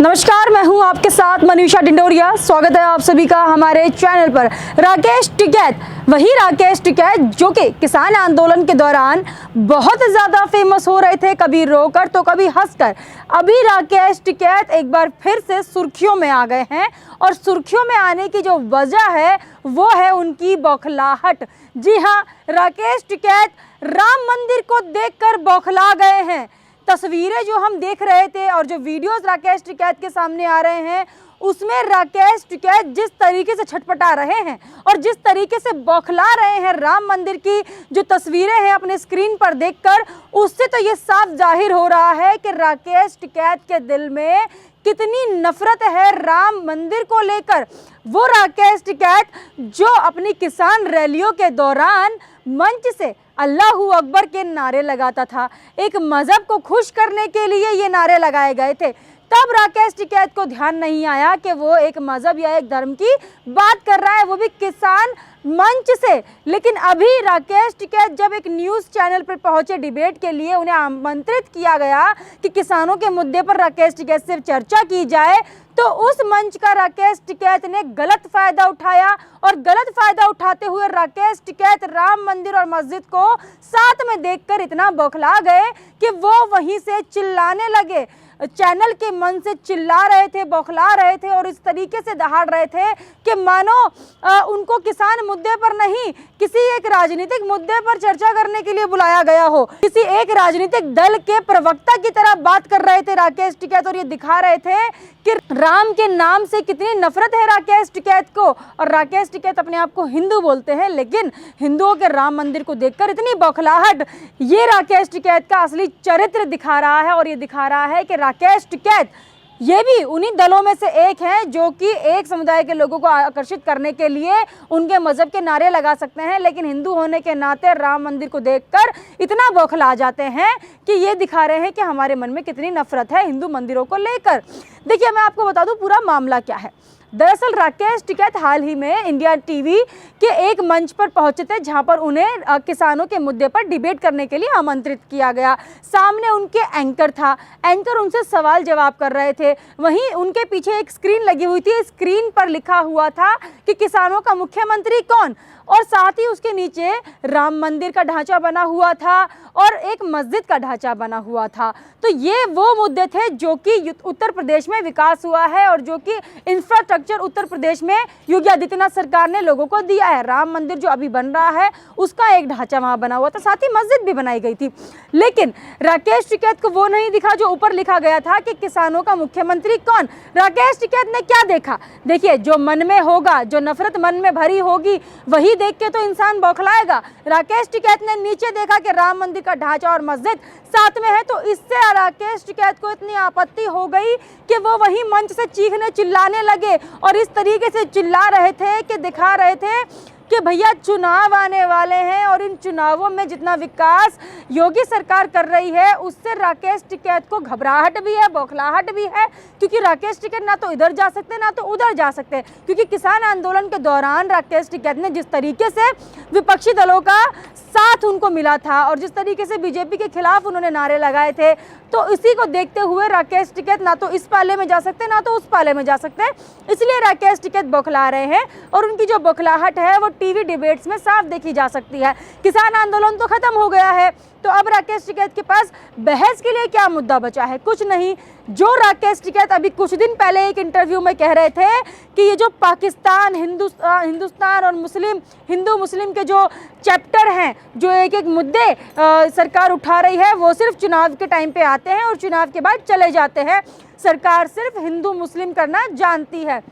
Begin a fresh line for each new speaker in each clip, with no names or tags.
नमस्कार, मैं हूं आपके साथ मनीषा डिंडोरिया। स्वागत है आप सभी का हमारे चैनल पर। राकेश टिकैत, वही राकेश टिकैत जो कि किसान आंदोलन के दौरान बहुत ज़्यादा फेमस हो रहे थे, कभी रोकर तो कभी हंसकर। अभी राकेश टिकैत एक बार फिर से सुर्खियों में आ गए हैं और सुर्खियों में आने की जो वजह है वो है उनकी बौखलाहट। जी हाँ, राकेश टिकैत राम मंदिर को देखकर बौखला गए हैं। तस्वीरें जो हम देख रहे थे और जो वीडियोस राकेश टिकैत के सामने आ रहे हैं उसमें राकेश टिकैत जिस तरीके से छटपटा रहे हैं और जिस तरीके से बौखला रहे हैं राम मंदिर की जो तस्वीरें हैं अपने स्क्रीन पर देखकर, उससे तो ये साफ जाहिर हो रहा है कि राकेश टिकैत के दिल में कितनी नफरत है राम मंदिर को लेकर। वो राकेश टिकैत जो अपनी किसान रैलियों के दौरान मंच से अल्लाहू अकबर के नारे लगाता था, एक मजहब को खुश करने के लिए ये नारे लगाए गए थे, तब राकेश टिकैत को ध्यान नहीं आया कि वो एक मजहब या एक धर्म की बात कर रहा है, वो भी किसान मंच से। लेकिन अभी राकेश टिकैत जब एक न्यूज़ चैनल पर पहुंचे डिबेट के लिए, उन्हें आमंत्रित किया गया कि किसानों के मुद्दे पर राकेश टिकैत से चर्चा की जाए, तो उस मंच का राकेश टिकैत ने गलत फायदा उठाया और गलत फायदा उठाते हुए राकेश टिकैत राम मंदिर और मस्जिद को साथ में देखकर इतना बौखला गए कि वो वहीं से चिल्लाने लगे, चैनल के मन से चिल्ला रहे थे, बौखला रहे थे और इस तरीके से दहाड़ रहे थे कि मानो उनको किसान मुद्दे पर नहीं, किसी एक राजनीतिक मुद्दे पर चर्चा करने के लिए बुलाया गया हो। किसी एक राजनीतिक दल के प्रवक्ता की तरह बात कर रहे थे राकेश टिकैत और ये दिखा रहे थे कि राम के नाम से कितनी नफरत है राकेश टिकैत को। और राकेश टिकैत अपने आप को हिंदू बोलते हैं, लेकिन हिंदुओं के राम मंदिर को देखकर इतनी बौखलाहट, ये राकेश टिकैत का असली चरित्र दिखा रहा है। और ये दिखा रहा है कि राकेश टिकैत ये भी उन्हीं दलों में से एक हैं जो कि एक समुदाय के लोगों को आकर्षित करने के लिए उनके मजहब के नारे लगा सकते हैं, लेकिन हिंदू होने के नाते राम मंदिर को देखकर इतना बौखला जाते हैं कि ये दिखा रहे हैं कि हमारे मन में कितनी नफरत है हिंदू मंदिरों को लेकर। देखिए, मैं आपको बता दूं पूरा मामला क्या है। दरअसल राकेश टिकैत हाल ही में इंडिया टीवी के एक मंच पर पहुंचे थे जहां पर उन्हें किसानों के मुद्दे पर डिबेट करने के लिए आमंत्रित किया गया। सामने उनके एंकर था, एंकर उनसे सवाल जवाब कर रहे थे, वहीं उनके पीछे एक स्क्रीन लगी हुई थी, स्क्रीन पर लिखा हुआ था कि किसानों का मुख्यमंत्री कौन, और साथ ही उसके नीचे राम मंदिर का ढांचा बना हुआ था और एक मस्जिद का ढांचा बना हुआ था। तो ये वो मुद्दे थे जो कि उत्तर प्रदेश में विकास हुआ है और जो कि इंफ्रास्ट्रक्चर उत्तर प्रदेश में योगी आदित्यनाथ सरकार ने लोगों को दिया है। राम मंदिर जो अभी बन रहा है उसका एक ढांचा वहाँ बना हुआ था, साथ ही मस्जिद भी बनाई गई थी। लेकिन राकेश टिकैत को वो नहीं दिखा जो ऊपर लिखा गया था कि किसानों का मुख्यमंत्री कौन। राकेश टिकैत ने क्या देखा? देखिए, जो मन में होगा, जो नफरत मन में भरी होगी, वही देख के तो इंसान बौखलाएगा। राकेश टिकैत ने नीचे देखा कि राम मंदिर का ढांचा और मस्जिद साथ में है, तो इससे राकेश टिकैत को इतनी आपत्ति हो गई कि वो वही मंच से चीखने चिल्लाने लगे और इस तरीके से चिल्ला रहे थे कि दिखा रहे थे कि भैया चुनाव आने वाले हैं और इन चुनावों में जितना विकास योगी सरकार कर रही है उससे राकेश टिकैत को घबराहट भी है, बौखलाहट भी है, क्योंकि राकेश टिकैत ना तो इधर जा सकते ना तो उधर जा सकते। क्योंकि किसान आंदोलन के दौरान राकेश टिकैत ने जिस तरीके से विपक्षी दलों का साथ उनको मिला था और जिस तरीके से बीजेपी के खिलाफ उन्होंने नारे लगाए थे, तो इसी को देखते हुए राकेश टिकैत ना तो इस पाले में जा सकते ना तो उस पाले में जा सकते, इसलिए राकेश टिकैत बौखला रहे हैं। और उनकी जो बौखलाहट है वो टीवी डिबेट्स में साफ देखी जा सकती है। किसान आंदोलन तो खत्म हो गया है, तो अब राकेश टिकैत के पास बहस के लिए क्या मुद्दा बचा है? कुछ नहीं। जो राकेश टिकैत अभी कुछ दिन पहले एक इंटरव्यू में कह रहे थे कि ये जो पाकिस्तान, हिंदुस्तान और हिंदू मुस्लिम के जो चैप्टर हैं, जो एक एक मुद्दे सरकार उठा रही है, वो सिर्फ चुनाव के टाइम पे आते हैं और चुनाव के बाद चले जाते हैं। सरकार सिर्फ हिंदू मुस्लिम करना जानती है।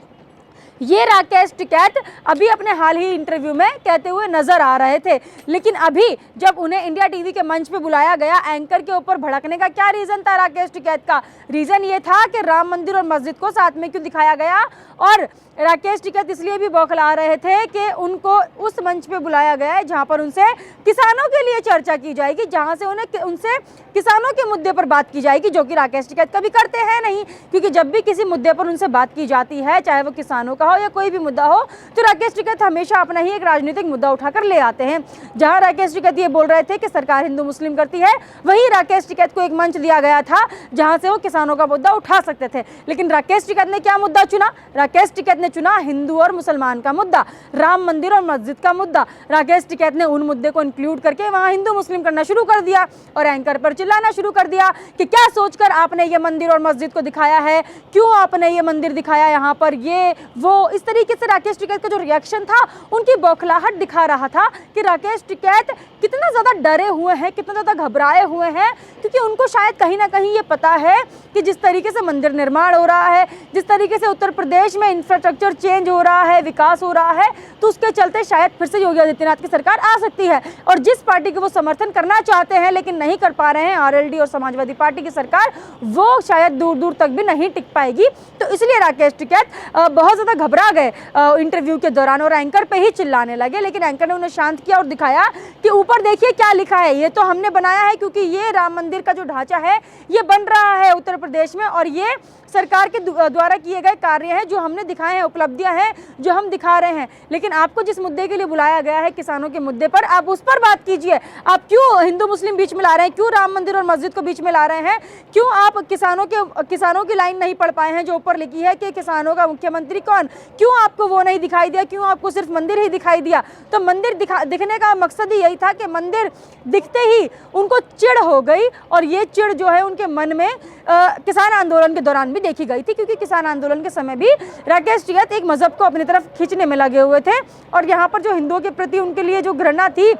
ये राकेश टिकैत अभी अपने हाल ही इंटरव्यू में कहते हुए नजर आ रहे थे। लेकिन अभी जब उन्हें इंडिया टीवी के मंच पे बुलाया गया, एंकर के ऊपर भड़कने का क्या रीज़न था राकेश टिकैत का? रीज़न ये था कि राम मंदिर और मस्जिद को साथ में क्यों दिखाया गया और राकेश टिकैत इसलिए भी बौखला रहे थे कि उनको उस मंच पे बुलाया गया है जहां पर उनसे किसानों के लिए चर्चा की जाएगी, जहां से उनसे किसानों के मुद्दे पर बात की जाएगी, जो कि राकेश टिकैत कभी करते हैं नहीं। क्योंकि जब भी किसी मुद्दे पर उनसे बात की जाती है, चाहे वो किसानों का हो या कोई भी मुद्दा हो, तो राकेश टिकैत हमेशा अपना ही एक राजनीतिक मुद्दा उठाकर ले आते हैं। जहां राकेश टिकैत ये बोल रहे थे कि सरकार हिंदू मुस्लिम करती है, वहीं राकेश टिकैत को एक मंच दिया गया था जहां से वो किसानों का मुद्दा उठा सकते थे। लेकिन राकेश टिकैत ने क्या मुद्दा चुना? राकेश टिकैत ने चुना हिंदू और मुसलमान का मुद्दा, राम मंदिर और मस्जिद का मुद्दा। राकेश टिकैत ने उन मुद्दे को इंक्लूड करके वहां हिंदू मुस्लिम करना शुरू कर दिया और एंकर पर चिल्लाना शुरू कर दिया कि क्या सोचकर आपने ये मंदिर और मस्जिद को दिखाया है, क्यों आपने ये मंदिर दिखाया यहाँ पर, ये वो। इस तरीके से राकेश टिकैत का जो रिएक्शन था, उनकी बौखलाहट दिखा रहा था कि राकेश टिकैत कितना ज़्यादा डरे हुए हैं, कितना ज़्यादा घबराए हुए हैं, क्योंकि उनको शायद कहीं ना कहीं ये पता है कि जिस तरीके से मंदिर निर्माण हो रहा है, जिस तरीके से उत्तर प्रदेश में इंफ्रास्ट्रक्चर चेंज हो रहा है, विकास हो रहा है, तो उसके चलते शायद फिर से योगी आदित्यनाथ की सरकार आ सकती है। और जिस पार्टी को वो समर्थन करना चाहते हैं लेकिन नहीं कर पा रहे हैं, आरएलडी और समाजवादी पार्टी की सरकार, वो शायद दूर दूर तक भी नहीं टिक पाएगी। तो इसलिए राकेश टिकैत बहुत ज़्यादा घबरा गए इंटरव्यू के दौरान और एंकर पे ही चिल्लाने लगे। लेकिन एंकर ने उन्हें शांत किया और दिखाया कि ऊपर देखिए क्या लिखा है, ये तो हमने बनाया है क्योंकि ये राम मंदिर का जो ढांचा है ये बन रहा है उत्तर प्रदेश में, और ये सरकार के द्वारा किए गए कार्य हैं जो हमने दिखाए हैं, उपलब्धियां हैं जो हम दिखा रहे हैं। लेकिन आपको जिस मुद्दे के लिए बुलाया गया है, किसानों के मुद्दे पर, आप उस पर बात कीजिए। आप क्यों हिंदू मुस्लिम बीच में ला रहे हैं, क्यों राम मंदिर और मस्जिद को बीच में ला रहे हैं, क्यों आप किसानों की लाइन नहीं पढ़ पाए हैं जो ऊपर लिखी है कि किसानों का मुख्यमंत्री कौन, क्यों आपको वो नहीं दिखाई दिया, क्यों आपको सिर्फ मंदिर ही दिखाई दिया? तो मंदिर दिखने का मकसद ही यही था कि मंदिर दिखते ही उनको चिढ़ हो गई, और ये चिढ़ जो है उनके मन में किसान आंदोलन के दौरान भी देखी गई थी। क्योंकि किसान आंदोलन के समय भी राकेश टिकैत एक मजहब को अपनी तरफ खींचने में लगे हुए थे, और यहाँ पर जो हिंदुओं के प्रति उनके लिए जो घृणा थी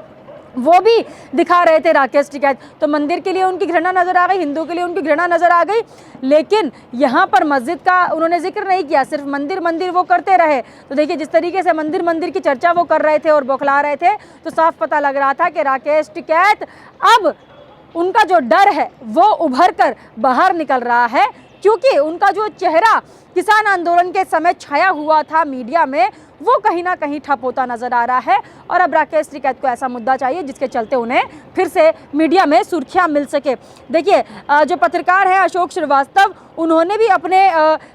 वो भी दिखा रहे थे राकेश टिकैत। तो मंदिर के लिए उनकी घृणा नजर आ गई, हिंदू के लिए उनकी घृणा नजर आ गई, लेकिन यहाँ पर मस्जिद का उन्होंने जिक्र नहीं किया, सिर्फ मंदिर मंदिर वो करते रहे। तो देखिए जिस तरीके से मंदिर मंदिर की चर्चा वो कर रहे थे और बौखला रहे थे, तो साफ पता लग रहा था कि राकेश टिकैत अब उनका जो डर है वो उभर कर बाहर निकल रहा है। क्योंकि उनका जो चेहरा किसान आंदोलन के समय छाया हुआ था मीडिया में, वो कहीं ना कहीं ठप होता नजर आ रहा है। और अब राकेश टिकैत को ऐसा मुद्दा चाहिए जिसके चलते उन्हें फिर से मीडिया में सुर्खियां मिल सके। देखिए जो पत्रकार है अशोक श्रीवास्तव, उन्होंने भी अपने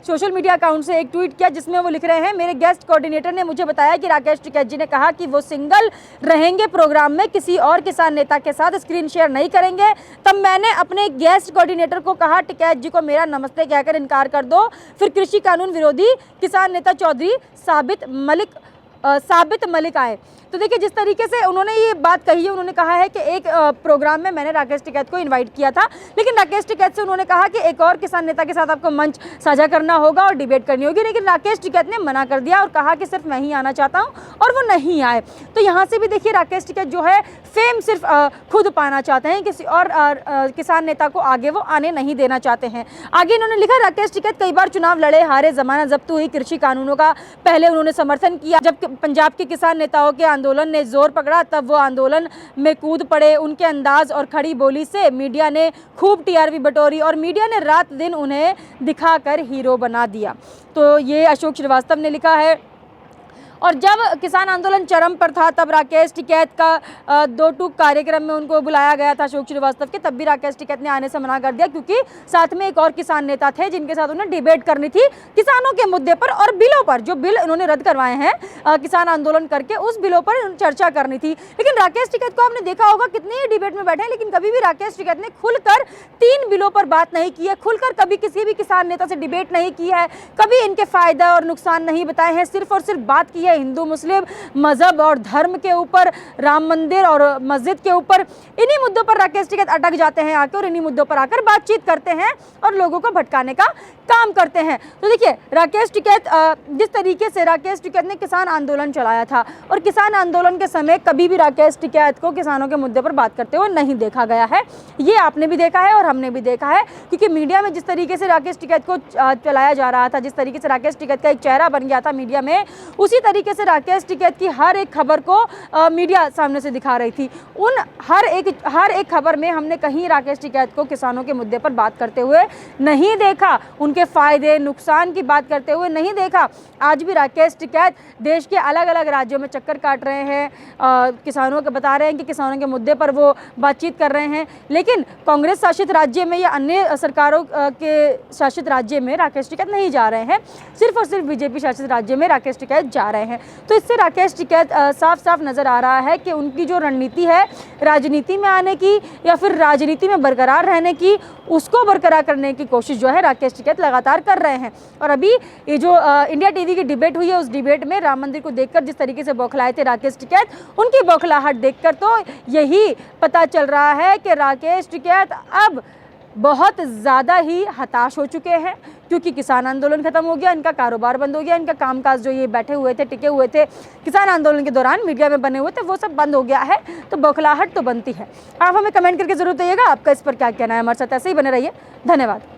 सोशल मीडिया अकाउंट से एक ट्वीट किया जिसमें वो लिख रहे हैं, मेरे गेस्ट कोऑर्डिनेटर ने मुझे बताया कि राकेश टिकैत जी ने कहा कि वो सिंगल रहेंगे प्रोग्राम में, किसी और किसान नेता के साथ स्क्रीन शेयर नहीं करेंगे। तब मैंने अपने गेस्ट कोऑर्डिनेटर को कहा टिकैत जी को मेरा नमस्ते कहकर इनकार कर दो। फिर कृषि कानून विरोधी किसान नेता चौधरी साबित मलिक आए। तो देखिए जिस तरीके से उन्होंने ये बात कही है, उन्होंने कहा है कि एक प्रोग्राम में मैंने राकेश टिकैत को इनवाइट किया था, लेकिन राकेश टिकैत से उन्होंने कहा कि एक और किसान नेता के साथ आपको मंच साझा करना होगा और डिबेट करनी होगी। लेकिन राकेश टिकैत ने मना कर दिया और कहा कि सिर्फ मैं ही आना चाहता हूं, और वो नहीं आए। तो यहाँ से भी देखिए राकेश टिकैत जो है फेम सिर्फ खुद पाना चाहते हैं, किसी और किसान नेता को आगे वो आने नहीं देना चाहते हैं। आगे इन्होंने लिखा, राकेश टिकैत कई बार चुनाव लड़े, हारे, जमाना जब्त हुई, कृषि कानूनों का पहले उन्होंने समर्थन किया। जब पंजाब के किसान नेताओं के आंदोलन ने जोर पकड़ा तब वो आंदोलन में कूद पड़े। उनके अंदाज और खड़ी बोली से मीडिया ने खूब टीआरपी बटोरी और मीडिया ने रात दिन उन्हें दिखाकर हीरो बना दिया। तो ये अशोक श्रीवास्तव ने लिखा है। और जब किसान आंदोलन चरम पर था तब राकेश टिकैत का 2 टूक कार्यक्रम में उनको बुलाया गया था अशोक श्रीवास्तव के, तब भी राकेश टिकैत ने आने से मना कर दिया, क्योंकि साथ में एक और किसान नेता थे जिनके साथ उन्हें डिबेट करनी थी किसानों के मुद्दे पर और बिलों पर, जो बिल उन्होंने रद्द करवाए हैं किसान आंदोलन करके, उस बिलों पर चर्चा करनी थी। लेकिन राकेश टिकैत को आपने देखा होगा कितने ही डिबेट में बैठे, लेकिन कभी भी राकेश टिकैत ने खुलकर 3 बिलों पर बात नहीं की है, खुलकर कभी किसी भी किसान नेता से डिबेट नहीं की है, कभी इनके फायदा और नुकसान नहीं बताए हैं, सिर्फ और सिर्फ बात की है हिंदू मुस्लिम मजहब और धर्म के ऊपर, राम मंदिर और मस्जिद के ऊपर। इन्हीं मुद्दों पर राकेश टिकैत अटक जाते हैं आकर, और इन्हीं मुद्दों पर आकर बातचीत करते हैं और लोगों को भटकाने का काम करते हैं। तो देखिए राकेश टिकैत, जिस तरीके से राकेश टिकैत ने किसान आंदोलन चलाया था, और किसान आंदोलन के समय कभी भी राकेश टिकैत को किसानों के मुद्दे पर बात करते हुए नहीं देखा गया है। ये आपने भी देखा है और हमने भी देखा है, क्योंकि मीडिया में जिस तरीके से राकेश टिकैत को चलाया जा रहा था, जिस तरीके से राकेश टिकैत का एक चेहरा बन गया था मीडिया में, उसी तरीके तरीके से राकेश टिकैत की हर एक खबर को मीडिया सामने से दिखा रही थी। उन हर एक खबर में हमने कहीं राकेश टिकैत को किसानों के मुद्दे पर बात करते हुए नहीं देखा, उनके फायदे नुकसान की बात करते हुए नहीं देखा। आज भी राकेश टिकैत देश के अलग अलग राज्यों में चक्कर काट रहे हैं, किसानों को बता रहे हैं कि किसानों के मुद्दे पर वो बातचीत कर रहे हैं, लेकिन कांग्रेस शासित राज्य में या अन्य सरकारों के शासित राज्य में राकेश टिकैत नहीं जा रहे हैं, सिर्फ और सिर्फ बीजेपी शासित राज्य में राकेश टिकैत जा रहे हैं। तो इससे राकेश टिकैत साफ साफ नजर आ रहा है कि उनकी जो रणनीति है राजनीति में आने की या फिर राजनीति में बरकरार रहने की, उसको बरकरार करने की कोशिश जो है राकेश टिकैत लगातार कर रहे हैं। और अभी ये जो इंडिया टीवी की डिबेट हुई है, उस डिबेट में राम मंदिर को देखकर जिस तरीके से बौखलाए थे राकेश टिकैत, उनकी बौखलाहट देखकर तो यही पता चल रहा है कि राकेश टिकैत अब बहुत ज़्यादा ही हताश हो चुके हैं, क्योंकि किसान आंदोलन खत्म हो गया, इनका कारोबार बंद हो गया, इनका कामकाज जो ये बैठे हुए थे, टिके हुए थे किसान आंदोलन के दौरान मीडिया में बने हुए थे, वो सब बंद हो गया है। तो बौखलाहट तो बनती है। आप हमें कमेंट करके जरूर बताइएगा आपका इस पर क्या कहना है। हमारे साथ ऐसे ही बने रहिए। धन्यवाद।